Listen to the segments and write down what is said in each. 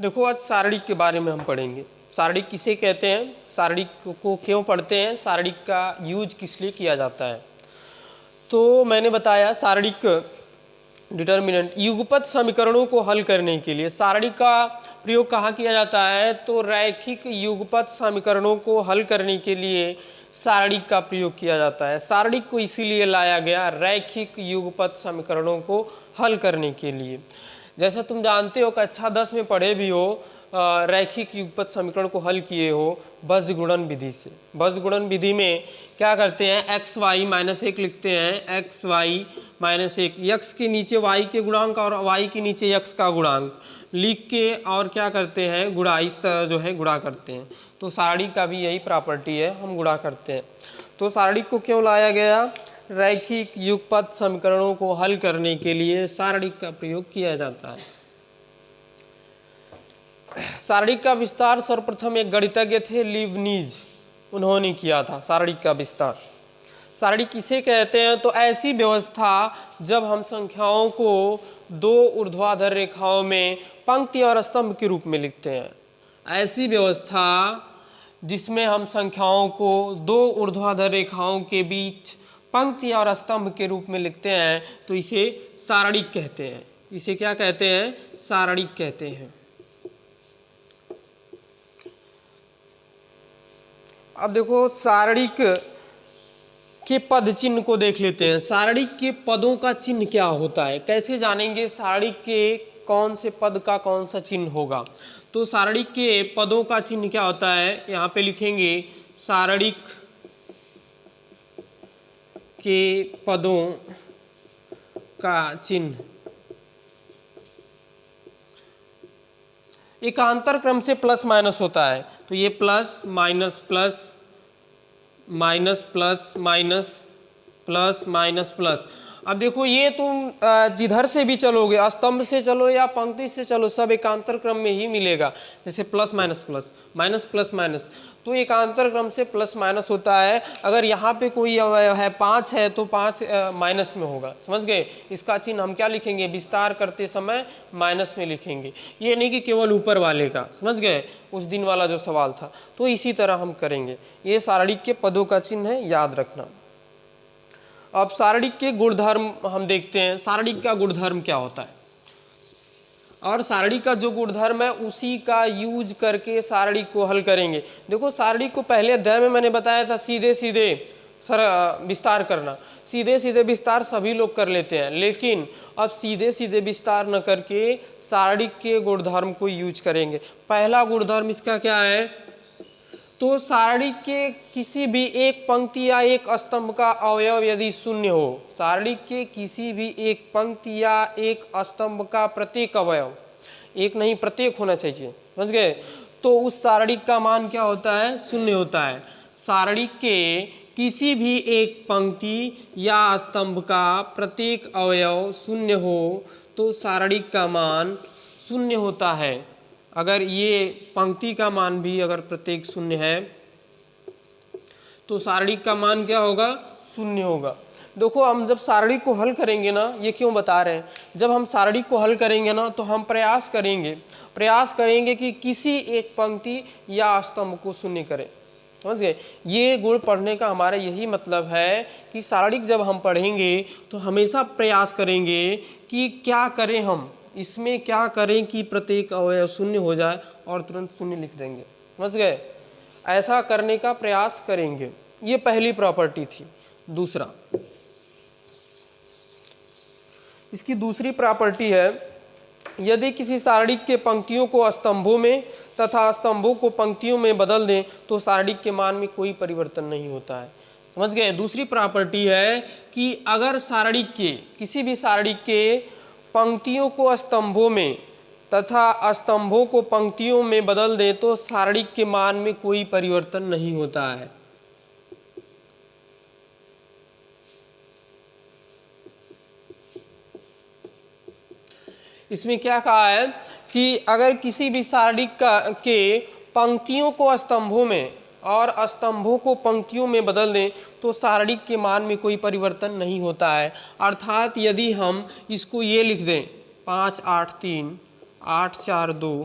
देखो आज सारणिक के बारे में हम पढ़ेंगे। सारणिक किसे कहते हैं, सारणिक को क्यों पढ़ते हैं, सारणिक का यूज किस लिए किया जाता है। तो मैंने बताया सारणिक डिटर्मिनेंट, युगपत समीकरणों को हल करने के लिए सारणिक का प्रयोग कहाँ किया जाता है, तो रैखिक युगपत समीकरणों को हल करने के लिए सारणिक का प्रयोग किया जाता है। सारणिक को इसीलिए लाया गया रैखिक युगपत समीकरणों को हल करने के लिए। जैसा तुम जानते हो कक्षा 10 में पढ़े भी हो, रैखिक युगपत समीकरण को हल किए हो बीजगुणन विधि से। बीजगुणन विधि में क्या करते हैं, एक्स वाई माइनस 1 लिखते हैं, एक्स वाई माइनस 1, यक्स के नीचे वाई के गुणांक और वाई के नीचे यक्स का गुणांक लिख के और क्या करते हैं, गुणा, इस तरह जो है गुणा करते हैं। तो सारणिक का भी यही प्रॉपर्टी है, हम गुणा करते हैं। तो सारणिक को क्यों लाया गया, रैखिक युगपत समीकरणों को हल करने के लिए सारणिक का प्रयोग किया जाता है। सारणिक का विस्तार सर्वप्रथम एक गणितज्ञ थे लीबनिज, उन्होंने किया था सारणिक का विस्तार। सारणिक किसे कहते हैं, तो ऐसी व्यवस्था जब हम संख्याओं को दो ऊर्ध्वाधर रेखाओं में पंक्ति और स्तंभ के रूप में लिखते हैं। ऐसी व्यवस्था जिसमें हम संख्याओं को दो ऊर्ध्वाधर रेखाओं के बीच पंक्ति और स्तंभ के रूप में लिखते हैं, तो इसे सारणिक कहते हैं। इसे क्या कहते हैं, सारणिक कहते हैं। अब देखो सारणिक के पद चिन्ह को देख लेते हैं। सारणिक के पदों का चिन्ह क्या होता है, कैसे जानेंगे सारणिक के कौन से पद का कौन सा चिन्ह होगा। तो सारणिक के पदों का चिन्ह क्या होता है, यहाँ पे लिखेंगे सारणिक के पदों का चिन्ह एकांतर क्रम से प्लस माइनस होता है। तो ये plus minus plus minus plus minus plus minus plus. अब देखो ये तुम जिधर से भी चलोगे, स्तंभ से चलो या पंक्ति से चलो, सब एकांतर क्रम में ही मिलेगा। जैसे plus minus plus, minus plus minus, तो एकांतर क्रम से प्लस माइनस होता है। अगर यहाँ पे कोई अवयव है 5 है तो 5 माइनस में होगा, समझ गए। इसका चिन्ह हम क्या लिखेंगे, विस्तार करते समय माइनस में लिखेंगे। ये नहीं कि केवल ऊपर वाले का, समझ गए, उस दिन वाला जो सवाल था। तो इसी तरह हम करेंगे। ये सारणिक के पदों का चिन्ह है, याद रखना। अब सारणिक के गुणधर्म हम देखते हैं। सारणिक का गुणधर्म क्या होता है, और सारणिक का जो गुणधर्म है उसी का यूज करके सारणिक को हल करेंगे। देखो सारणिक को पहले अध्याय में मैंने बताया था सीधे सीधे विस्तार करना। सीधे सीधे विस्तार सभी लोग कर लेते हैं, लेकिन अब सीधे सीधे विस्तार न करके सारणिक के गुणधर्म को यूज करेंगे। पहला गुणधर्म इसका क्या है, तो सारणिक के किसी भी एक पंक्ति या एक स्तंभ का अवयव यदि शून्य हो, सारणिक के किसी भी एक पंक्ति या एक स्तंभ का प्रत्येक अवयव, एक नहीं प्रत्येक होना चाहिए, समझ गए, तो उस सारणिक का मान क्या होता है, शून्य होता है। सारणिक के किसी भी एक पंक्ति या स्तंभ का प्रत्येक अवयव शून्य हो तो सारणिक का मान शून्य होता है। अगर ये पंक्ति का मान भी अगर प्रत्येक शून्य है तो सारणिक का मान क्या होगा, शून्य होगा। देखो हम जब सारणिक को हल करेंगे ना, ये क्यों बता रहे हैं, जब हम सारणिक को हल करेंगे ना तो हम प्रयास करेंगे कि किसी एक पंक्ति या स्तंभ को शून्य करें, समझ गए। ये गुण पढ़ने का हमारा यही मतलब है कि सारणिक जब हम पढ़ेंगे तो हमेशा प्रयास करेंगे कि क्या करें, हम इसमें क्या करें कि प्रत्येक अवयव शून्य हो जाए और तुरंत शून्य लिख देंगे, समझ गए। ऐसा करने का प्रयास करेंगे। ये पहली प्रॉपर्टी थी। दूसरा, इसकी दूसरी प्रॉपर्टी है, यदि किसी सारणिक के पंक्तियों को स्तंभों में तथा स्तंभों को पंक्तियों में बदल दें तो सारणिक के मान में कोई परिवर्तन नहीं होता है, समझ गए। दूसरी प्रॉपर्टी है कि अगर सारणिक के किसी भी सारणिक के पंक्तियों को स्तंभों में तथा स्तंभों को पंक्तियों में बदल दें तो सारणिक के मान में कोई परिवर्तन नहीं होता है। इसमें क्या कहा है कि अगर किसी भी सारणिक के पंक्तियों को स्तंभों में और स्तंभों को पंक्तियों में बदल दें तो सारणिक के मान में कोई परिवर्तन नहीं होता है। अर्थात यदि हम इसको ये लिख दें 5 8 3 8 4 2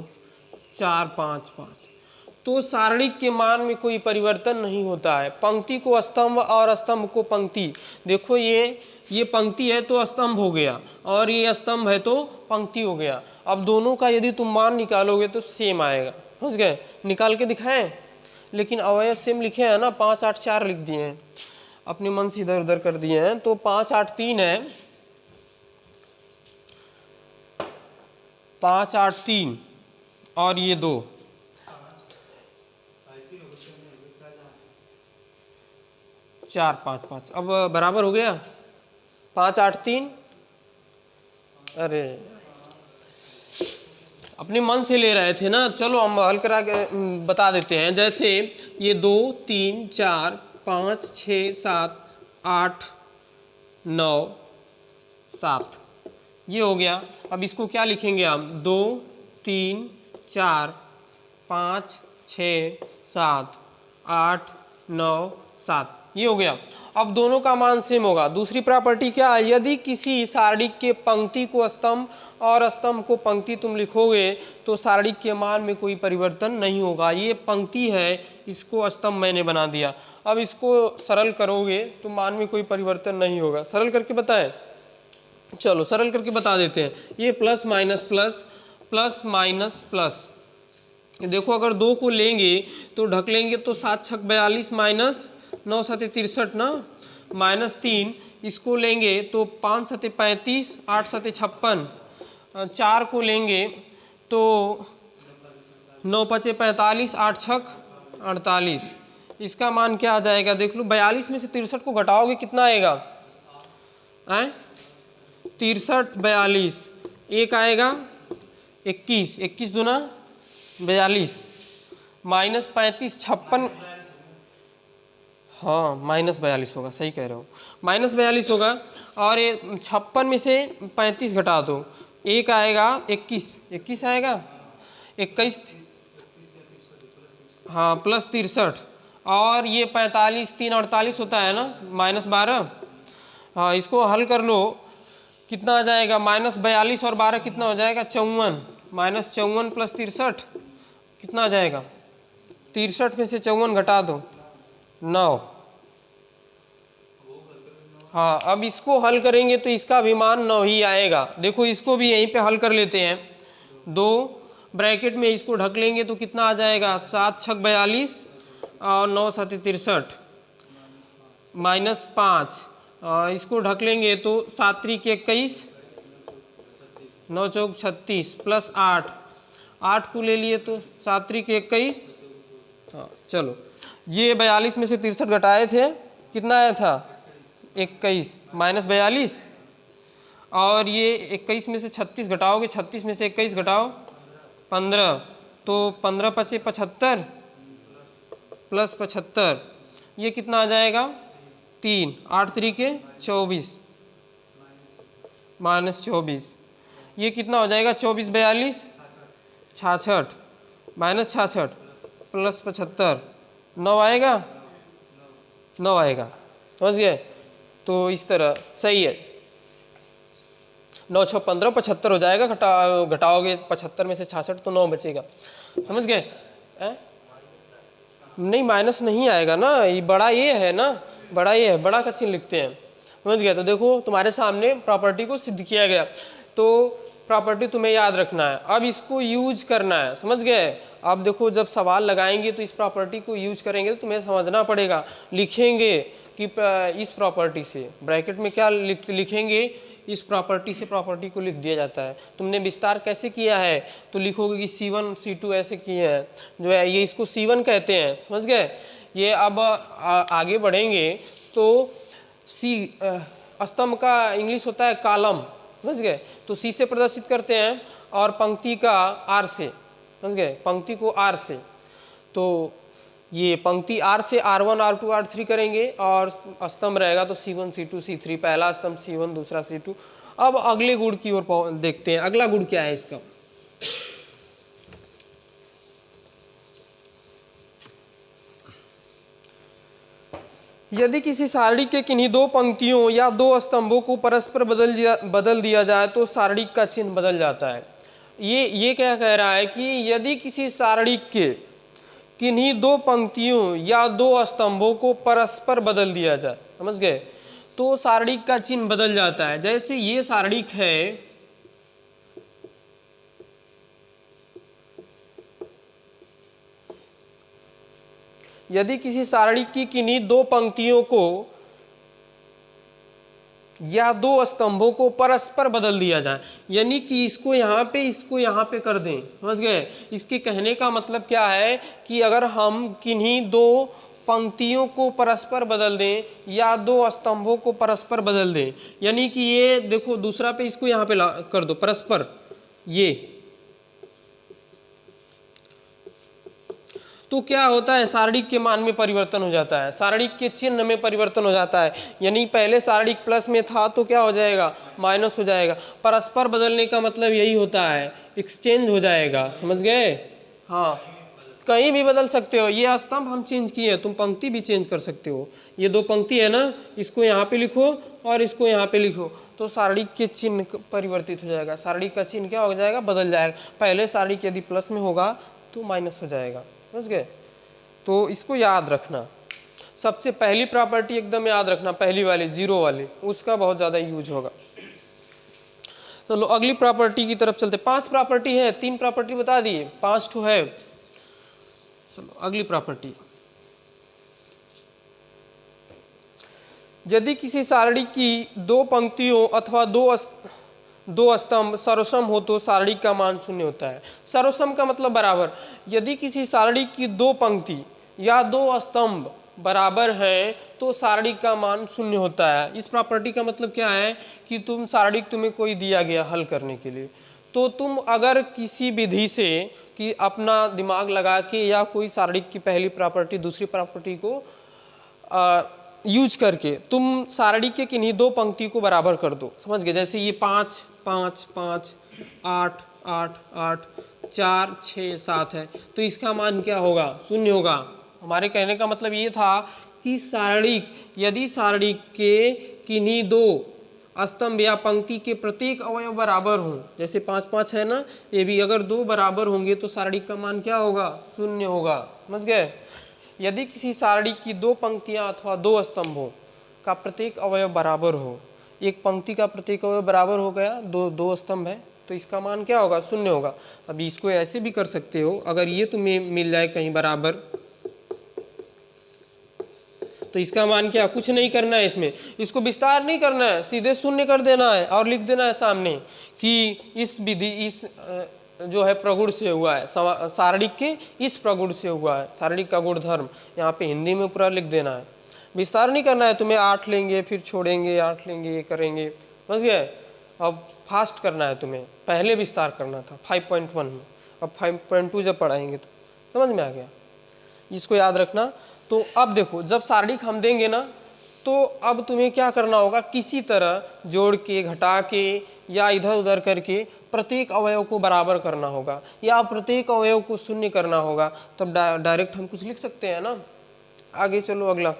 4 5 5। तो सारणिक के मान में कोई परिवर्तन नहीं होता है। पंक्ति को स्तंभ और स्तंभ को पंक्ति, देखो ये पंक्ति है तो स्तंभ हो गया, और ये स्तंभ है तो पंक्ति हो गया। अब दोनों का यदि तुम मान निकालोगे तो सेम आएगा। समझ गए? निकाल के दिखाएं, लेकिन अवयव सेम लिखे हैं ना, 5 8 4 लिख दिए हैं, अपने मन से इधर उधर कर दिए हैं। तो 5 8 3 है, 5 8 3 और ये 2, 4 5 5। अब बराबर हो गया 5 8 3। अरे अपने मन से ले रहे थे ना, चलो हम हल करा के बता देते हैं। जैसे ये 2 3 4 5 6 7 8 9 7 ये हो गया। अब इसको क्या लिखेंगे हम? 2 3 4 5 6 7 8 9 7 ये हो गया। अब दोनों का मान सेम होगा। दूसरी प्रॉपर्टी क्या है? यदि किसी सारणिक के पंक्ति को स्तंभ और स्तंभ को पंक्ति तुम लिखोगे तो सारणिक के मान में कोई परिवर्तन नहीं होगा। ये पंक्ति है, इसको स्तंभ मैंने बना दिया। अब इसको सरल करोगे तो मान में कोई परिवर्तन नहीं होगा। सरल करके बताएं? चलो सरल करके बता देते हैं। ये plus minus plus, plus minus plus. देखो अगर 2 को लेंगे तो ढक लेंगे तो 7 छक 42 माइनस 9 7 63 ना, माइनस 3 इसको लेंगे तो 5 7 35 8 7 56। 4 को लेंगे तो 9 5 45 8 छक 48। इसका मान क्या आ जाएगा? देख लो, 42 में से 63 को घटाओगे कितना आएगा? 63 42 एक आएगा 21, 21 दूना 42, माइनस 35 56। हाँ माइनस 42 होगा, सही कह रहे हो, माइनस 42 होगा। और ये 56 में से 35 घटा दो, एक आएगा 21, 21 आएगा 21, हाँ प्लस 63। और ये 45 3 48 होता है ना, माइनस 12। हाँ इसको हल कर लो, कितना आ जाएगा? माइनस 42 और 12 कितना हो जाएगा? 54। माइनस 54 प्लस 63 कितना आ जाएगा? 63 में से 54 घटा दो 9। हाँ अब इसको हल करेंगे तो इसका भी मान 9 ही आएगा। देखो इसको भी यहीं पे हल कर लेते हैं। 2 ब्रैकेट में इसको ढक लेंगे तो कितना आ जाएगा? 7 छक 42 और 9 7 63 माइनस 5। इसको ढक लेंगे तो 7 3 21 9 चौक 36 प्लस 8, 8 को ले लिए तो 7 3 21। हाँ चलो, ये 42 में से 63 घटाए थे, कितना आया था? 21 माइनस 42। और ये 21 में से 36 घटाओगे, 36 में से 21 घटाओ 15, तो 15 5 75 प्लस 75, ये कितना आ जाएगा? 3, 8 3 के 24 माइनस 24, ये कितना हो जाएगा? 24 42 66 माइनस 66 प्लस 75, 9 आएगा, 9 आएगा। समझ गए? तो इस तरह सही है। 9 6 15 75 हो जाएगा, घटाओगे 75 में से 66 तो 9 बचेगा। समझ गए? नहीं माइनस नहीं आएगा ना, ये बड़ा ये है ना, बड़ा ये है, बड़ा का चिन्ह लिखते हैं। समझ गए? तो देखो तुम्हारे सामने प्रॉपर्टी को सिद्ध किया गया। तो प्रॉपर्टी तुम्हें याद रखना है, अब इसको यूज करना है। समझ गए? अब देखो जब सवाल लगाएंगे तो इस प्रॉपर्टी को यूज करेंगे तो तुम्हें समझना पड़ेगा। लिखेंगे कि इस प्रॉपर्टी से, ब्रैकेट में क्या लिखेंगे? इस प्रॉपर्टी से प्रॉपर्टी को लिख दिया जाता है। तुमने विस्तार कैसे किया है तो लिखोगे कि C1 C2 ऐसे किए हैं, जो है ये इसको C1 कहते हैं। समझ गए? ये अब आगे बढ़ेंगे तो स्तंभ का इंग्लिश होता है कॉलम। समझ गए? तो C से प्रदर्शित करते हैं और पंक्ति का R से। समझ गए? पंक्ति को R से, तो ये पंक्ति R से R1 R2 R3 करेंगे और स्तंभ रहेगा तो C1 C2 C3, पहला स्तंभ C1 दूसरा C2। अब अगले गुण की ओर देखते हैं, अगला गुण क्या है इसका। यदि किसी सारणिक के किन्हीं 2 पंक्तियों या 2 स्तंभों को परस्पर बदल दिया जाए तो सारणिक का चिन्ह बदल जाता है। ये क्या कह रहा है कि यदि किसी सारणिक के किन्हीं दो पंक्तियों या दो स्तंभों को परस्पर बदल दिया जाए, समझ गए, तो सारणिक का चिन्ह बदल जाता है। जैसे ये सारणिक है, यदि किसी सारणिक की किन्हीं दो पंक्तियों को या दो स्तंभों को परस्पर बदल दिया जाए, यानी कि इसको यहाँ पे कर दें, समझ गए। इसके कहने का मतलब क्या है कि अगर हम किन्हीं दो पंक्तियों को परस्पर बदल दें या दो स्तंभों को परस्पर बदल दें, यानी कि ये देखो दूसरा पे इसको यहाँ पे कर दो परस्पर, ये तो क्या होता है, सारणिक के मान में परिवर्तन हो जाता है, सारणिक के चिन्ह में परिवर्तन हो जाता है। यानी पहले सारणिक प्लस में था तो क्या हो जाएगा, माइनस हो जाएगा। परस्पर बदलने का मतलब यही होता है, एक्सचेंज हो जाएगा, समझ गए। हाँ, कहीं भी बदल सकते हो। ये स्तंभ हम चेंज किए, तुम पंक्ति भी चेंज कर सकते हो। ये दो पंक्ति है ना, इसको यहाँ पे लिखो और इसको यहाँ पे लिखो, तो सारणिक के चिन्ह परिवर्तित हो जाएगा। सारणिक का चिन्ह क्या हो जाएगा, बदल जाएगा। पहले सारणिक यदि प्लस में होगा तो माइनस हो जाएगा, समझ गए। तो इसको याद रखना, सबसे पहली प्रॉपर्टी एकदम याद रखना, पहली वाली जीरो वाली, उसका बहुत ज़्यादा यूज होगा। चलो अगली प्रॉपर्टी की तरफ चलते। 5 प्रॉपर्टी है, 3 प्रॉपर्टी बता दिए, 5 ठो है। चलो अगली प्रॉपर्टी, यदि किसी सारणी की दो पंक्तियों अथवा दो स्तंभ सर्वसम हो तो सारणी का मान 0 होता है। सर्वसम का मतलब बराबर। यदि किसी सारणी की दो पंक्ति या दो स्तंभ बराबर हैं तो सारणी का मान 0 होता है। इस प्रॉपर्टी का मतलब क्या है कि सारणी तुम्हें कोई दिया गया हल करने के लिए, तो तुम अगर किसी विधि से कि अपना दिमाग लगा के या कोई सारणी की पहली प्रॉपर्टी दूसरी प्रॉपर्टी को यूज करके तुम सारणी के किन्हीं दो पंक्ति को बराबर कर दो, समझ गए। जैसे ये 5 5 5 8 8 8 4 6 7 है, तो इसका मान क्या होगा, 0 होगा। हमारे कहने का मतलब ये था कि यदि सारणी के किन्हीं दो स्तंभ या पंक्ति के प्रत्येक अवयव बराबर हों, जैसे 5 5 है ना, ये भी अगर दो बराबर होंगे तो सारणी का मान क्या होगा, 0 होगा, समझ गए। यदि किसी सारणी की दो पंक्तियां अथवा दो स्तंभों का प्रत्येक अवयव बराबर हो, एक पंक्ति का प्रत्येक अवयव बराबर हो गया, दो स्तंभ है, तो इसका मान क्या होगा, 0 होगा। अब इसको ऐसे भी कर सकते हो, अगर ये तुम्हें मिल जाए कहीं बराबर, तो इसका मान क्या, कुछ नहीं करना है, इसको विस्तार नहीं करना है, सीधे 0 कर देना है और लिख देना है सामने कि इस विधि इस जो है प्रगुण से हुआ है, सारणिक के इस प्रगुण से हुआ है, सारणिक का गुणधर्म यहाँ पे हिंदी में पूरा लिख देना है। विस्तार नहीं करना है तुम्हें, 8 लेंगे फिर छोड़ेंगे, 8 लेंगे ये करेंगे, समझ गए। अब फास्ट करना है तुम्हें, पहले विस्तार करना था 5.1 में, अब 5.2 जब पढ़ाएंगे तो समझ में आ गया, इसको याद रखना। तो अब देखो, जब सारणिक हम देंगे ना, तो अब तुम्हें क्या करना होगा, किसी तरह जोड़ के घटा के या इधर उधर करके प्रत्येक अवयव को बराबर करना होगा या प्रत्येक अवयव को 0 करना होगा, तब डायरेक्ट हम कुछ लिख सकते हैं ना। आगे चलो अगला,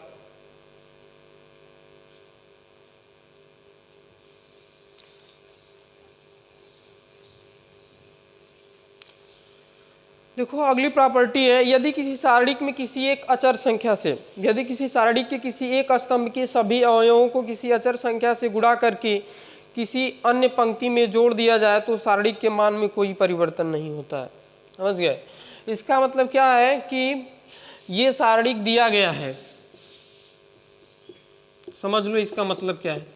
देखो अगली प्रॉपर्टी है, यदि किसी सारणिक में किसी एक अचर संख्या से, यदि किसी सारणिक के किसी एक स्तंभ के सभी अवयवों को किसी अचर संख्या से गुणा करके किसी अन्य पंक्ति में जोड़ दिया जाए तो सारणिक के मान में कोई परिवर्तन नहीं होता है, समझ गए। इसका मतलब क्या है कि ये सारणिक दिया गया है, समझ लो इसका मतलब क्या है।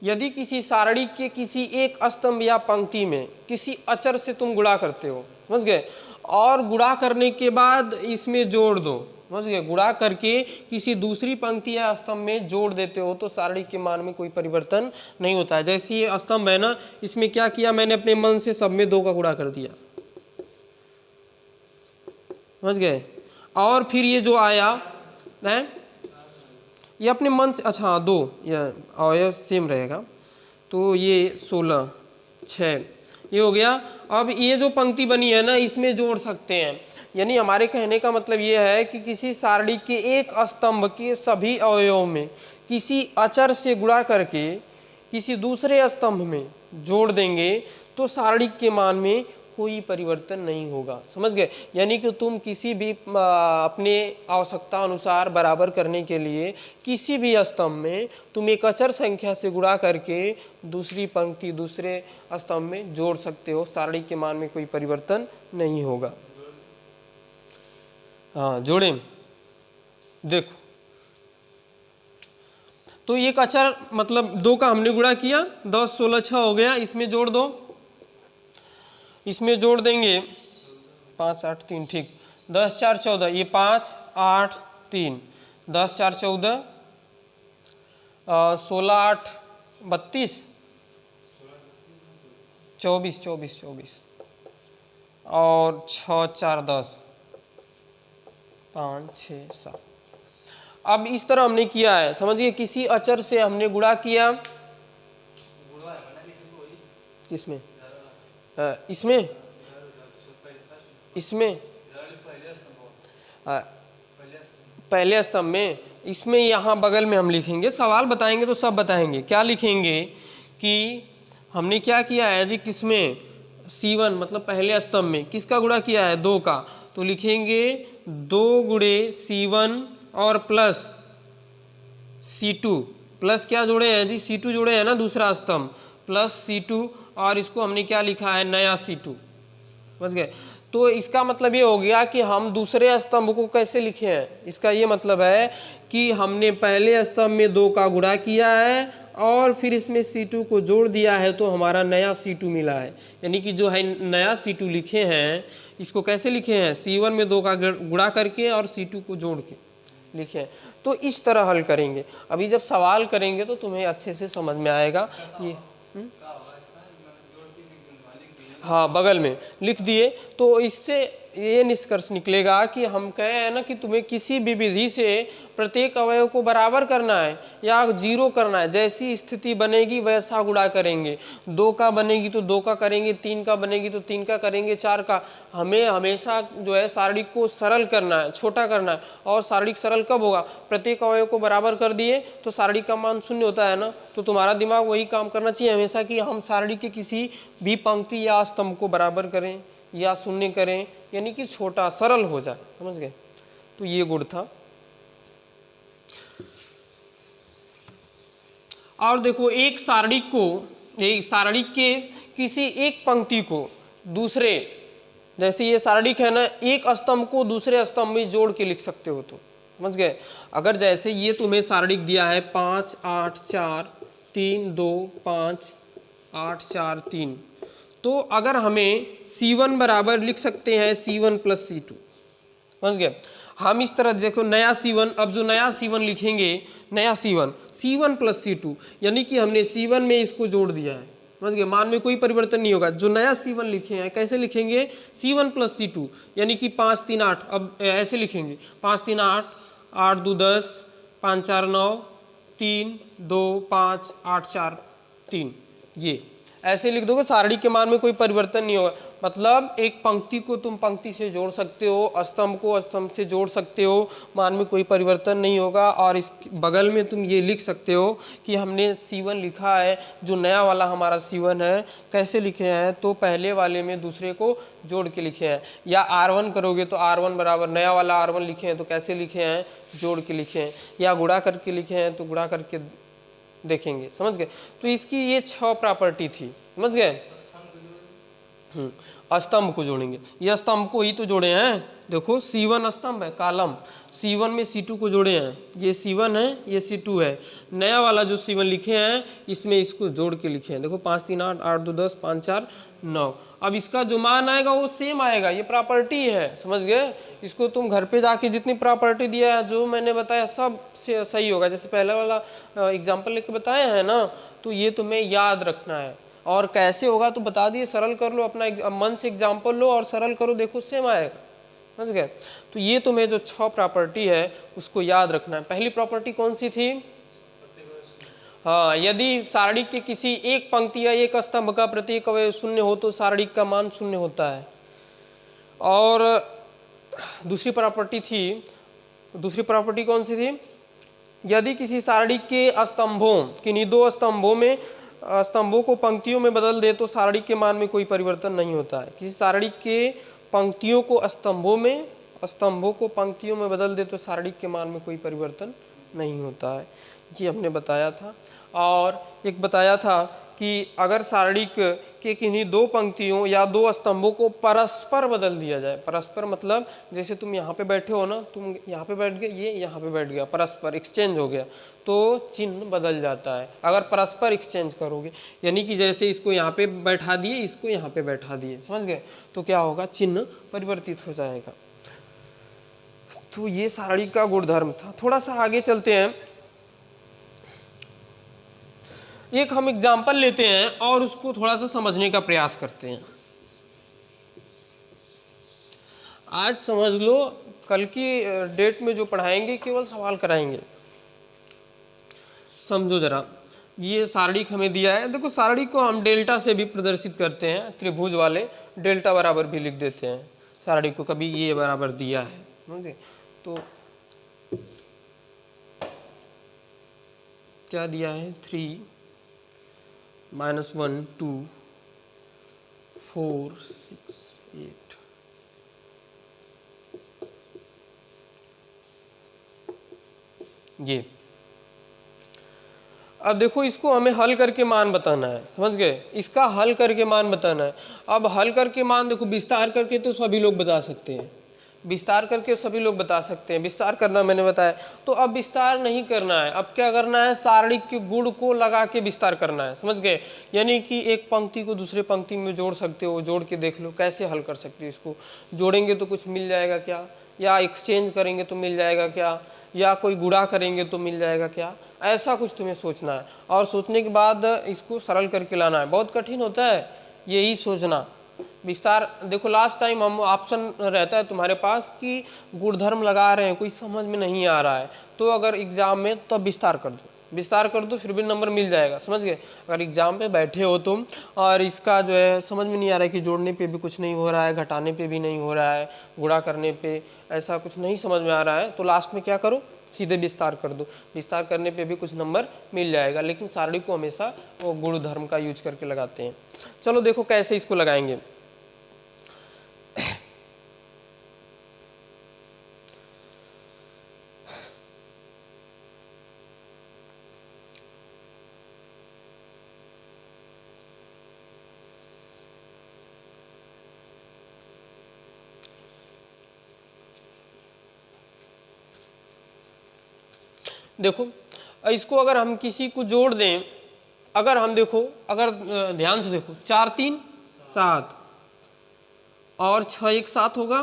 यदि किसी सारणी के किसी एक स्तंभ या पंक्ति में किसी अचर से तुम गुणा करते हो, समझ गए, और गुणा करने के बाद इसमें जोड़ दो, समझ गए, गुणा करके किसी दूसरी पंक्ति या स्तंभ में जोड़ देते हो तो सारणी के मान में कोई परिवर्तन नहीं होता है। जैसे ये स्तंभ है ना, इसमें क्या किया मैंने, अपने मन से सब में 2 का गुणा कर दिया, समझ गए, और फिर ये जो आया है ये अपने मन से, अच्छा 2 या अवयव सेम रहेगा, तो ये 16 6 ये हो गया। अब ये जो पंक्ति बनी है ना, इसमें जोड़ सकते हैं। यानी हमारे कहने का मतलब ये है कि किसी सारणी के एक स्तंभ के सभी अवयवों में किसी अचर से गुणा करके किसी दूसरे स्तंभ में जोड़ देंगे तो सारणिक के मान में कोई परिवर्तन नहीं होगा। समझ गए? यानी कि तुम किसी भी अपने आवश्यकता अनुसार बराबर करने के लिए किसी भी स्तंभ में तुम एक अचर संख्या से गुणा करके दूसरी पंक्ति दूसरे स्तंभ में जोड़ सकते हो, सारणिक के मान में कोई परिवर्तन नहीं होगा। हाँ जोड़े, देखो तो एक अचर मतलब 2 का हमने गुणा किया, 10 16 6 हो गया, इसमें जोड़ दो, इसमें जोड़ देंगे 5 8 3, ठीक, 10 4 14, ये 5 8 3, 10 4 14, 16 8 32, 24 24 24 और 6 4 10, 5 6 7। अब इस तरह हमने किया है, समझिए किसी अचर से हमने गुणा किया, किसमें? इसमें इसमें पहले स्तंभ में, इसमें यहाँ बगल में हम लिखेंगे, सवाल बताएंगे तो सब बताएंगे। क्या लिखेंगे कि हमने क्या किया है जी, किसमें? C1 मतलब पहले स्तंभ में किसका गुणा किया है? 2 का, तो लिखेंगे 2 गुणे C1 और प्लस C2, प्लस क्या जोड़े हैं जी? C2 जोड़े हैं ना, दूसरा स्तंभ, प्लस C2, और इसको हमने क्या लिखा है? नया C2। समझ गए? तो इसका मतलब ये हो गया कि हम दूसरे स्तंभ को कैसे लिखे हैं, इसका ये मतलब है कि हमने पहले स्तंभ में 2 का गुणा किया है और फिर इसमें C2 को जोड़ दिया है, तो हमारा नया C2 मिला है। यानी कि जो है नया C2 लिखे हैं, इसको कैसे लिखे हैं? C1 में 2 का गुणा करके और C2 को जोड़ के लिखे हैं। तो इस तरह हल करेंगे। अभी जब सवाल करेंगे तो तुम्हें अच्छे से समझ में आएगा। ये हाँ बगल में लिख दिए, तो इससे ये निष्कर्ष निकलेगा कि हम कहे हैं ना कि तुम्हें किसी भी विधि से प्रत्येक अवयव को बराबर करना है या 0 करना है, जैसी स्थिति बनेगी वैसा गुणा करेंगे। 2 का बनेगी तो 2 का करेंगे, 3 का बनेगी तो 3 का करेंगे, 4 का। हमें हमेशा जो है सारणिक को सरल करना है, छोटा करना है। और सारणिक सरल कब होगा? प्रत्येक अवयव को बराबर कर दिए तो सारणिक का मान 0 होता है ना। तो तुम्हारा दिमाग वही काम करना चाहिए हमेशा कि हम सारणिक के किसी भी पंक्ति या स्तंभ को बराबर करें या 0 करें, यानी कि छोटा सरल हो जाए। समझ गए? तो ये गुण था। और देखो एक सारणिक के किसी एक पंक्ति को दूसरे, जैसे ये सारणिक है ना, एक स्तंभ को दूसरे स्तंभ में जोड़ के लिख सकते हो। तो समझ गए? अगर जैसे ये तुम्हें सारणिक दिया है 5 8 4 3 2 5 8 4 3, तो अगर हमें C1 बराबर लिख सकते हैं C1 प्लस C2। समझ गए? हम इस तरह देखो नया C1, अब जो नया C1 लिखेंगे, नया C1 प्लस C2, यानी कि हमने C1 में इसको जोड़ दिया है। समझ गए? मान में कोई परिवर्तन नहीं होगा। जो नया C1 लिखे हैं कैसे लिखेंगे? C1 प्लस C2, यानी कि 5 3 8। अब ऐसे लिखेंगे 5 3 8, 8 2 10, 5 4 9, 3 2 5 8 4 3, ये ऐसे लिख दोगे। सारणी के मान में कोई परिवर्तन नहीं होगा। मतलब एक पंक्ति को तुम पंक्ति से जोड़ सकते हो, स्तंभ को स्तंभ से जोड़ सकते हो, मान में कोई परिवर्तन नहीं होगा। और इस बगल में तुम ये लिख सकते हो कि हमने C1 लिखा है, जो नया वाला हमारा C1 है, कैसे लिखे हैं? तो पहले वाले में दूसरे को जोड़ के लिखे हैं। या R1 करोगे तो R1 बराबर नया वाला R1 लिखे हैं, तो कैसे लिखे हैं? जोड़ के लिखे हैं। या गुणा करके लिखे हैं तो गुणा करके देखेंगे। समझ गए? तो इसकी ये 6 प्रॉपर्टी थी। समझ गए? स्तंभ को जोड़ेंगे, ये स्तंभ को ही तो जोड़े हैं। देखो C1 स्तंभ है, कॉलम, C1 में C2 को जोड़े हैं। ये C1 है, ये C2 है। नया वाला जो C1 लिखे हैं, इसमें इसको जोड़ के लिखे हैं। देखो 5 3 8, 8 2 10, 5 4 9। अब इसका जो मान आएगा वो सेम आएगा, ये प्रॉपर्टी है। समझ गए? इसको तुम घर पे जाके जितनी प्रॉपर्टी दिया है, जो मैंने बताया, सब से सही होगा। जैसे पहला वाला एग्जाम्पल लेके बताया है ना, तो ये तुम्हें याद रखना है। और कैसे होगा तो बता दिए, सरल कर लो, अपना मन से एग्जाम्पल लो और सरल करो, देखो सेम आएगा। समझ गए? तो ये तुम्हें जो 6 प्रॉपर्टी है उसको याद रखना है। पहली प्रॉपर्टी कौन सी थी? हाँ, यदि सारणिक के किसी एक पंक्ति या एक स्तंभ का प्रत्येक अवयव 0 हो तो सारणिक का मान 0 होता है। और दूसरी प्रॉपर्टी कौन सी थी? यदि किसी सारणिक के स्तंभों, किन्हीं 2 स्तंभों में स्तंभों को पंक्तियों में बदल दे तो सारणी के मान में कोई परिवर्तन नहीं होता है। किसी सारणी के पंक्तियों को स्तंभों में, स्तंभों को पंक्तियों में बदल दे तो सारणी के मान में कोई परिवर्तन नहीं होता है, ये हमने बताया था। और एक बताया था कि अगर सारणी के किन्हीं दो पंक्तियों या दो स्तंभों को परस्पर बदल दिया जाए, परस्पर मतलब जैसे तुम यहाँ पे बैठे हो ना, तुम यहाँ पे बैठ गए, ये यहाँ पे बैठ गया, परस्पर एक्सचेंज हो गया, तो चिन्ह बदल जाता है अगर परस्पर एक्सचेंज करोगे। यानी कि जैसे इसको यहाँ पे बैठा दिए, इसको यहाँ पे बैठा दिए, समझ गए, तो क्या होगा, चिन्ह परिवर्तित हो जाएगा। तो ये सारणी का गुणधर्म था। थोड़ा सा आगे चलते हैं, एक हम एग्जाम्पल लेते हैं और उसको थोड़ा सा समझने का प्रयास करते हैं। आज समझ लो, कल की डेट में जो पढ़ाएंगे केवल सवाल कराएंगे। समझो जरा, ये सारणी हमें दिया है। देखो सारणी को हम डेल्टा से भी प्रदर्शित करते हैं, त्रिभुज वाले डेल्टा बराबर भी लिख देते हैं सारणी को, कभी ये बराबर दिया है, समझे। तो क्या दिया है, 3 -1 2 4 6 8, ये। अब देखो इसको हमें हल करके मान बताना है, समझ गए, इसका हल करके मान बताना है। अब हल करके मान देखो, विस्तार करके तो सभी लोग बता सकते हैं, विस्तार करके सभी लोग बता सकते हैं, विस्तार करना मैंने बताया। तो अब विस्तार नहीं करना है, अब क्या करना है, सारणी के गुण को लगा के विस्तार करना है, समझ गए। यानी कि एक पंक्ति को दूसरे पंक्ति में जोड़ सकते हो, जोड़ के देख लो कैसे हल कर सकते हो। इसको जोड़ेंगे तो कुछ मिल जाएगा क्या, या एक्सचेंज करेंगे तो मिल जाएगा क्या, या कोई गुणा करेंगे तो मिल जाएगा क्या, ऐसा कुछ तुम्हें सोचना है। और सोचने के बाद इसको सरल करके लाना है। बहुत कठिन होता है यही सोचना। विस्तार देखो, लास्ट टाइम हम ऑप्शन रहता है तुम्हारे पास कि गुणधर्म लगा रहे हैं, कोई समझ में नहीं आ रहा है, तो अगर एग्जाम में तब विस्तार कर दो, विस्तार कर दो, फिर भी नंबर मिल जाएगा, समझ गए। अगर एग्जाम पे बैठे हो तुम और इसका जो है समझ में नहीं आ रहा है कि जोड़ने पे भी कुछ नहीं हो रहा है, घटाने पे भी नहीं हो रहा है, गुणा करने पे ऐसा कुछ नहीं समझ में आ रहा है, तो लास्ट में क्या करो, सीधे विस्तार कर दो। विस्तार करने पे भी कुछ नंबर मिल जाएगा, लेकिन सारणी को हमेशा वो गुणधर्म का यूज करके लगाते हैं। चलो देखो कैसे इसको लगाएंगे। देखो इसको अगर हम किसी को जोड़ दें, अगर हम देखो, अगर ध्यान से देखो, 4 3 7 और 6 1 7 होगा,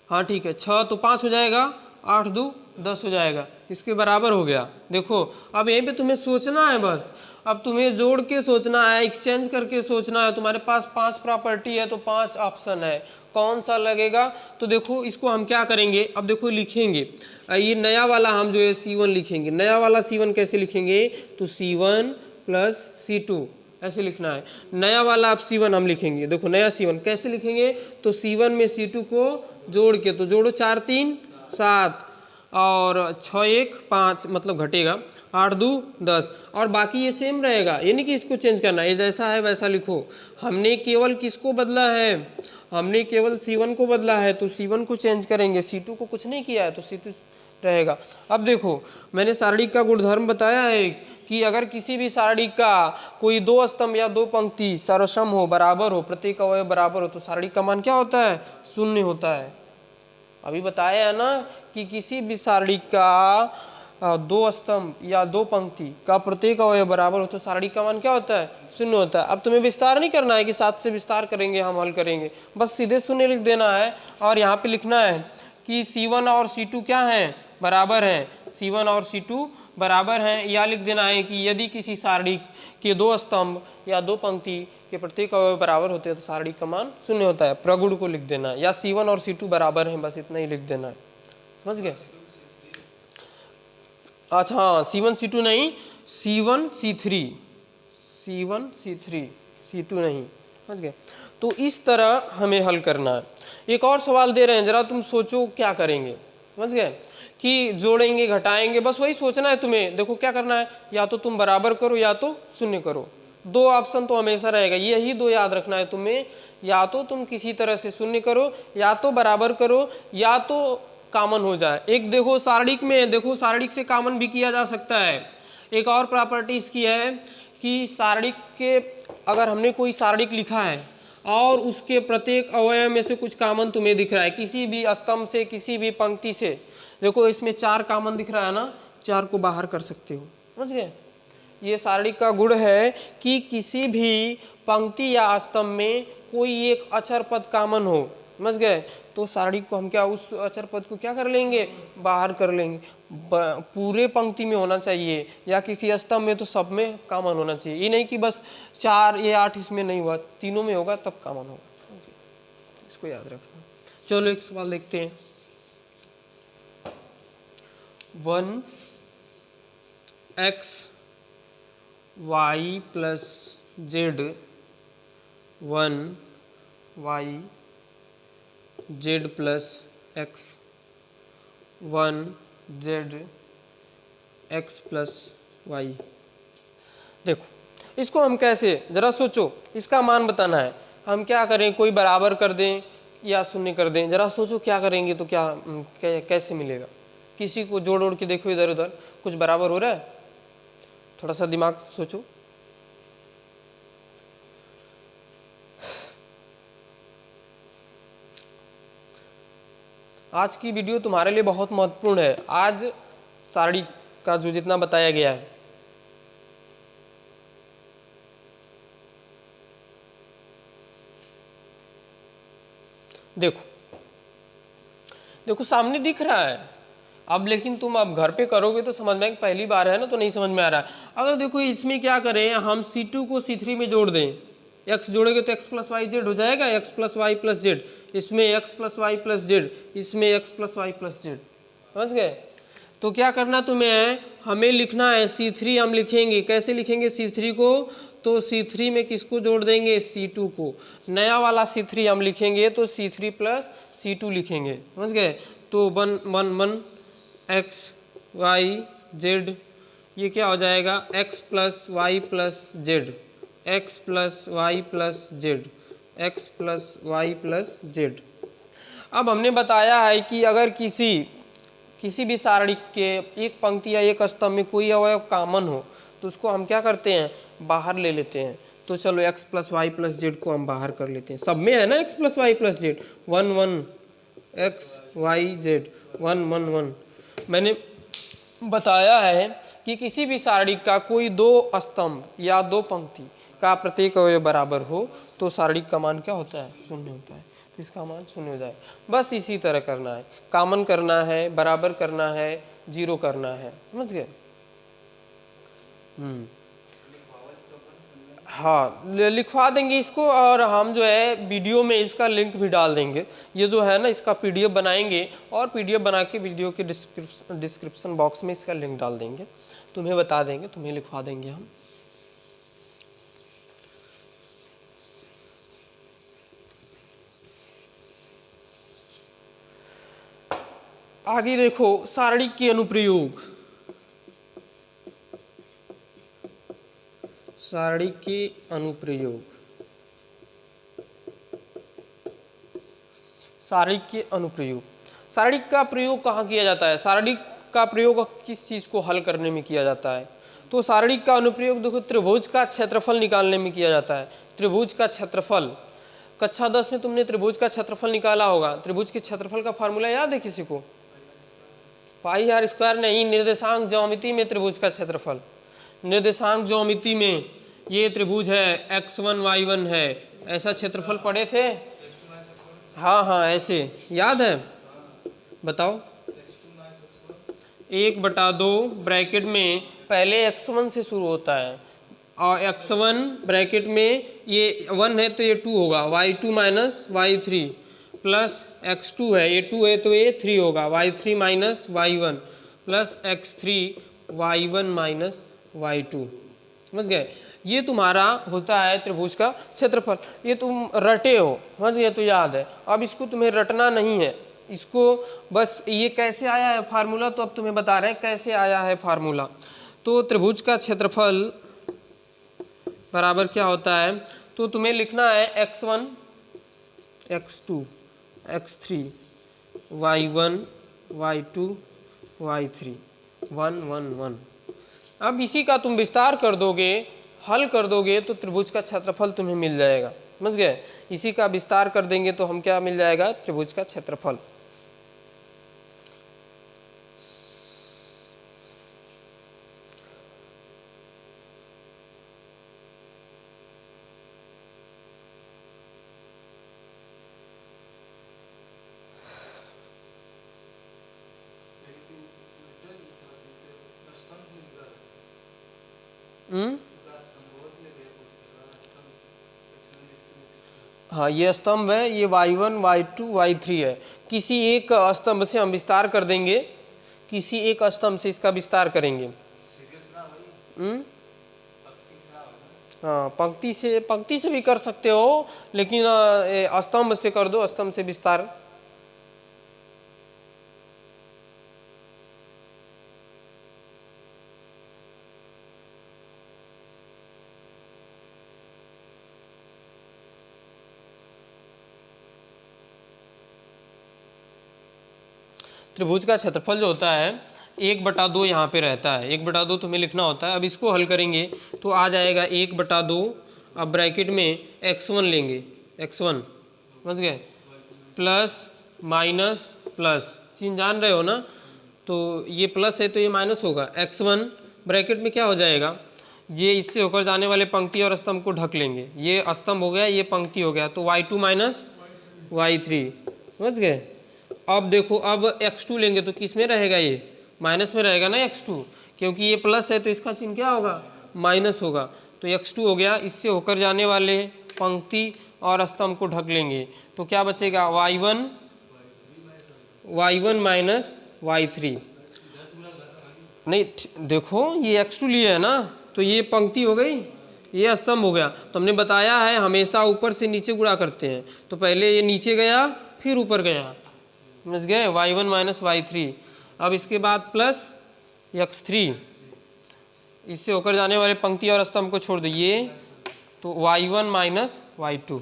हाँ ठीक है, 6 तो 5 हो जाएगा, 8 2 10 हो जाएगा, इसके बराबर हो गया। देखो अब यहीं पे तुम्हें सोचना है बस, अब तुम्हें जोड़ के सोचना है, एक्सचेंज करके सोचना है। तुम्हारे पास 5 प्रॉपर्टी है तो 5 ऑप्शन है, कौन सा लगेगा। तो देखो इसको हम क्या करेंगे, अब देखो लिखेंगे, ये नया वाला हम जो है C1 लिखेंगे। नया वाला C1 कैसे लिखेंगे, तो C1 + C2 ऐसे लिखना है। नया वाला अब C1 हम लिखेंगे, देखो नया C1 कैसे लिखेंगे, तो C1 में C2 को जोड़ के, तो जोड़ो 4 3 7 और 6 1 5 मतलब घटेगा, 8 2 10 और बाकी ये सेम रहेगा, यानी कि इसको चेंज करना है, ये जैसा है वैसा लिखो। हमने केवल किसको बदला है, हमने केवल C1 को बदला है, तो C1 को चेंज करेंगे, C2 को कुछ नहीं किया है तो C2 रहेगा। अब देखो मैंने सारणी का गुणधर्म बताया है कि अगर किसी भी सारणी का कोई 2 स्तंभ या 2 पंक्ति सर्वसम हो, बराबर हो, प्रत्येक अवयव बराबर हो, तो सारणी का मान क्या होता है, 0 होता है। अभी बताया है ना कि किसी भी सारणी का 2 स्तंभ या 2 पंक्ति का प्रत्येक अवयव बराबर हो तो सारणी का मान क्या होता है, 0 होता है। अब तुम्हें विस्तार नहीं करना है कि 7 से विस्तार करेंगे हम हल करेंगे, बस सीधे 0 लिख देना है और यहाँ पे लिखना है कि C1 और C2 क्या हैं, बराबर हैं, C1 और C2 बराबर हैं। या लिख देना है कि यदि किसी सारणी के 2 स्तंभ या 2 पंक्ति के प्रत्येक अवयव बराबर होते हैं तो सारणी का मान 0 होता है, प्रगुण को लिख देना है, या C1 और C2 बराबर हैं, बस इतना ही लिख देना है, समझ गए। अच्छा हाँ, C1 C2 नहीं, C1 C3, C1 C3, C2 नहीं, समझ गए। तो इस तरह हमें हल करना है। एक और सवाल दे रहे हैं, जरा तुम सोचो क्या करेंगे, समझ गए। कि जोड़ेंगे घटाएंगे, बस वही सोचना है तुम्हें। देखो क्या करना है, या तो तुम बराबर करो या तो शून्य करो, दो ऑप्शन तो हमेशा रहेगा, यही दो याद रखना है तुम्हें। या तो तुम किसी तरह से शून्य करो, या तो बराबर करो, या तो कॉमन हो जाए। एक देखो सारणिक में, देखो सारणिक से कॉमन भी किया जा सकता है। एक और प्रॉपर्टी इसकी है कि सारणिक के, अगर हमने कोई सारणिक लिखा है और उसके प्रत्येक अवयव में से कुछ कॉमन तुम्हें दिख रहा है, किसी भी स्तंभ से, किसी भी पंक्ति से, देखो इसमें 4 कॉमन दिख रहा है ना, 4 को बाहर कर सकते हो, समझ गए। ये सारणिक का गुण है कि किसी भी पंक्ति या स्तंभ में कोई एक अचर पद कॉमन हो, समझ गए, तो सारणिक को हम क्या, उस अचर पद को क्या कर लेंगे, बाहर कर लेंगे। पूरे पंक्ति में होना चाहिए या किसी स्तंभ में, तो सब में कॉमन होना चाहिए। ये नहीं कि बस 4 या 8 इसमें नहीं हुआ, तीनों में होगा तब कॉमन होगा, इसको याद रखना। चलो एक सवाल देखते हैं। 1x y plus Z, 1y z plus x, 1z x plus y। देखो इसको हम कैसे, जरा सोचो, इसका मान बताना है। हम क्या करें, कोई बराबर कर दें या शून्य कर दें, जरा सोचो क्या करेंगे तो क्या कैसे मिलेगा। किसी को जोड़ ओड़ के देखो, इधर उधर कुछ बराबर हो रहा है, थोड़ा सा दिमाग सोचो। आज की वीडियो तुम्हारे लिए बहुत महत्वपूर्ण है। आज सारणी का जो जितना बताया गया है, देखो देखो सामने दिख रहा है अब, लेकिन तुम अब घर पे करोगे तो समझ में, पहली बार है ना तो नहीं समझ में आ रहा है। अगर देखो इसमें क्या करें, हम C2 को C3 में जोड़ दें, x जोड़ेंगे तो x प्लस वाई जेड हो जाएगा, x plus y plus z, इसमें x plus y plus z, इसमें x plus y plus z, समझ गए। तो क्या करना तुम्हें, हमें लिखना है C3, हम लिखेंगे कैसे, लिखेंगे C3 को, तो C3 में किसको जोड़ देंगे, C2 को। नया वाला C3 हम लिखेंगे तो C3 प्लस C2 लिखेंगे, समझ गए। तो 1 1 1 x y z, ये क्या हो जाएगा, x plus y plus z, x plus y plus z, x plus y plus z. अब हमने बताया है कि अगर किसी भी सारणिक के एक पंक्ति या एक स्तंभ में कोई अवयव कॉमन हो तो उसको हम क्या करते हैं, बाहर ले लेते हैं। तो चलो x plus y plus z को हम बाहर कर लेते हैं, सब में है ना x plus y plus z, 1 1 x y z 1 1 1। मैंने बताया है कि किसी भी सारणिक का कोई दो स्तंभ या दो पंक्ति का प्रत्येक अवयव बराबर हो तो सारणिक का मान क्या होता है, शून्य होता है, तो इसका मान शून्य हो जाए। बस इसी तरह करना है, कॉमन करना है, बराबर करना है, जीरो करना है, समझ गए। हाँ लिखवा देंगे इसको, और हम जो है वीडियो में इसका लिंक भी डाल देंगे। ये जो है ना इसका PDF बनाएंगे और PDF बना के वीडियो के डिस्क्रिप्शन बॉक्स में इसका लिंक डाल देंगे, तुम्हें बता देंगे, तुम्हें लिखवा देंगे हम। आगे देखो सारणिक के अनुप्रयोग, सारणिक के अनुप्रयोग, सारणिक के अनुप्रयोग। सारणिक का प्रयोग कहाँ किया जाता है, सारणिक का प्रयोग किस चीज़ को हल करने में किया जाता है, तो सारणिक का अनुप्रयोग देखो त्रिभुज का क्षेत्रफल निकालने में किया जाता है। त्रिभुज का क्षेत्रफल, कक्षा 10 में तुमने त्रिभुज का क्षेत्रफल निकाला होगा। त्रिभुज के क्षेत्रफल का फार्मूला याद है किसी को, पाई आर स्क्वायर नहीं, निर्देशांक ज्यामिति में त्रिभुज का क्षेत्रफल, निर्देशांक ज्यामिति में ये त्रिभुज है, x1 y1 है, ऐसा क्षेत्रफल पढ़े थे। हाँ हाँ ऐसे याद है, बताओ। 1/2 ब्रैकेट में पहले x1 से शुरू होता है और x1 ब्रैकेट में ये 1 है तो ये 2 होगा, y2 minus y3 plus x2 है, ये 2 है तो ये 3 होगा, y3 minus y1 plus x3 y1 minus y2, समझ गए। ये तुम्हारा होता है त्रिभुज का क्षेत्रफल। ये तुम रटे हो, समझ गए, तो याद है। अब इसको तुम्हें रटना नहीं है, इसको बस ये कैसे आया है फार्मूला, तो अब तुम्हें बता रहे हैं कैसे आया है फार्मूला। तो त्रिभुज का क्षेत्रफल बराबर क्या होता है, तो तुम्हें लिखना है x1 x2 x3 y1 y2 y3 1 1 1। अब इसी का तुम विस्तार कर दोगे, हल कर दोगे तो त्रिभुज का क्षेत्रफल तुम्हें मिल जाएगा, समझ गए। इसी का विस्तार कर देंगे तो हम क्या मिल जाएगा, त्रिभुज का क्षेत्रफल। हाँ ये स्तंभ है, ये y1 y2 y3 है। किसी एक स्तंभ से हम विस्तार कर देंगे, किसी एक स्तंभ से इसका विस्तार करेंगे। हाँ पंक्ति से भी कर सकते हो, लेकिन स्तंभ से कर दो, स्तंभ से विस्तार। त्रिभुज का क्षेत्रफल जो होता है 1/2 यहाँ पे रहता है, 1/2 तुम्हें लिखना होता है। अब इसको हल करेंगे तो आ जाएगा 1/2। अब ब्रैकेट में x1 लेंगे, x1 समझ गए, प्लस माइनस प्लस, चिन्ह जान रहे हो ना, तो ये प्लस है तो ये माइनस होगा। x1 ब्रैकेट में क्या हो जाएगा, ये इससे होकर जाने वाले पंक्ति और स्तंभ को ढक लेंगे, ये स्तंभ हो गया, ये पंक्ति हो गया, तो y2 माइनस y3 समझ गए। अब देखो अब x2 लेंगे तो किस में रहेगा, ये माइनस में रहेगा ना x2, क्योंकि ये प्लस है तो इसका चिन्ह क्या होगा, माइनस होगा। तो x2 हो गया, इससे होकर जाने वाले पंक्ति और स्तंभ को ढक लेंगे, तो क्या बचेगा y1 माइनस y3। नहीं देखो ये x2 लिए है ना, तो ये पंक्ति हो गई, ये स्तंभ हो गया। तो हमने बताया है हमेशा ऊपर से नीचे गुणा करते हैं, तो पहले ये नीचे गया फिर ऊपर गया, समझ गए, y1 माइनस y3। अब इसके बाद प्लस x3, इससे होकर जाने वाले पंक्ति और स्तंभ को छोड़ दीजिए, तो y1 minus y2,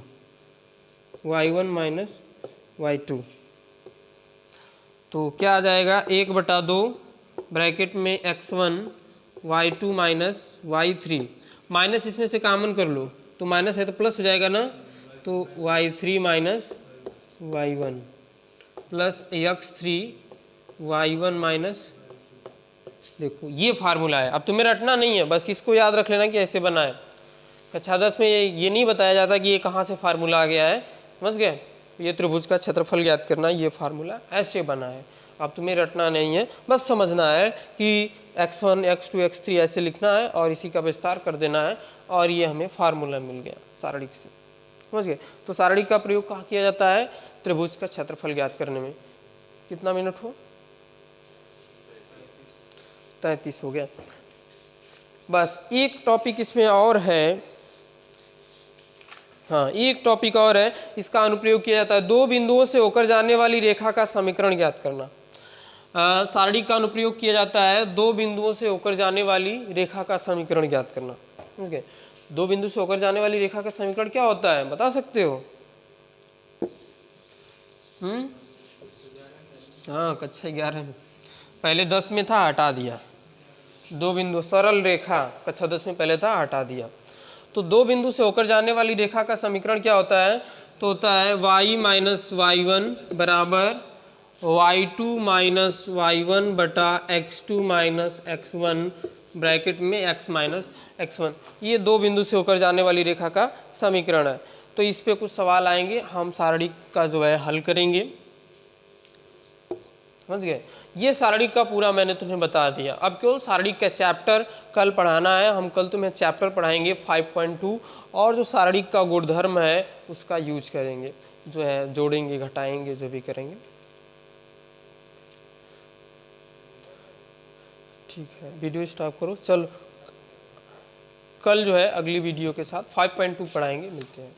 y1 minus y2। तो क्या आ जाएगा 1/2 ब्रैकेट में x1 y2 minus y3, minus इसमें से कॉमन कर लो, तो माइनस है तो प्लस हो जाएगा ना, तो y3 minus y1 plus x3 y1 minus, देखो ये फार्मूला है। अब तुम्हें रटना नहीं है, बस इसको याद रख लेना कि ऐसे बना है। कक्षा 10 में ये नहीं बताया जाता कि ये कहाँ से फार्मूला आ गया है, समझ गए। ये त्रिभुज का क्षेत्रफल ज्ञात करना, ये फार्मूला ऐसे बना है। अब तुम्हें रटना नहीं है, बस समझना है कि x1 x2 x3 ऐसे लिखना है और इसी का विस्तार कर देना है, और ये हमें फार्मूला मिल गया सारणिक से, समझ गए। तो सारणिक का प्रयोग कहाँ किया जाता है, त्रिभुज का क्षेत्रफल ज्ञात करने में। कितना मिनट हो, 33 हो गया। बस एक टॉपिक इसमें और है, हाँ एक टॉपिक और है, इसका अनुप्रयोग किया जाता है। दो बिंदुओं से होकर जाने वाली रेखा का समीकरण ज्ञात करना। सारणिक का अनुप्रयोग किया जाता है दो बिंदुओं से होकर जाने वाली रेखा का समीकरण ज्ञात करना, ठीक है। दो बिंदु से होकर जाने वाली रेखा का समीकरण क्या होता है, बता सकते हो? हाँ कक्षा 11 में, पहले 10 में था हटा दिया। दो बिंदु सरल रेखा कक्षा 10 में पहले था, हटा दिया। तो दो बिंदु से होकर जाने वाली रेखा का समीकरण क्या होता है, तो होता है y माइनस y1 बराबर y2 माइनस y1 बटा x2 माइनस x1 ब्रैकेट में x माइनस x1। ये दो बिंदु से होकर जाने वाली रेखा का समीकरण है। तो इस पे कुछ सवाल आएंगे, हम सारणिक का जो है हल करेंगे, समझ गए। ये सारणिक का पूरा मैंने तुम्हें बता दिया। अब केवल सारणिक का चैप्टर कल पढ़ाना है, हम कल तुम्हें चैप्टर पढ़ाएंगे 5.2, और जो सारणिक का गुणधर्म है उसका यूज करेंगे, जो है जोड़ेंगे घटाएंगे जो भी करेंगे, ठीक है। वीडियो स्टॉप करो, चलो कल जो है अगली वीडियो के साथ 5.2 पढ़ाएंगे, मिलते हैं।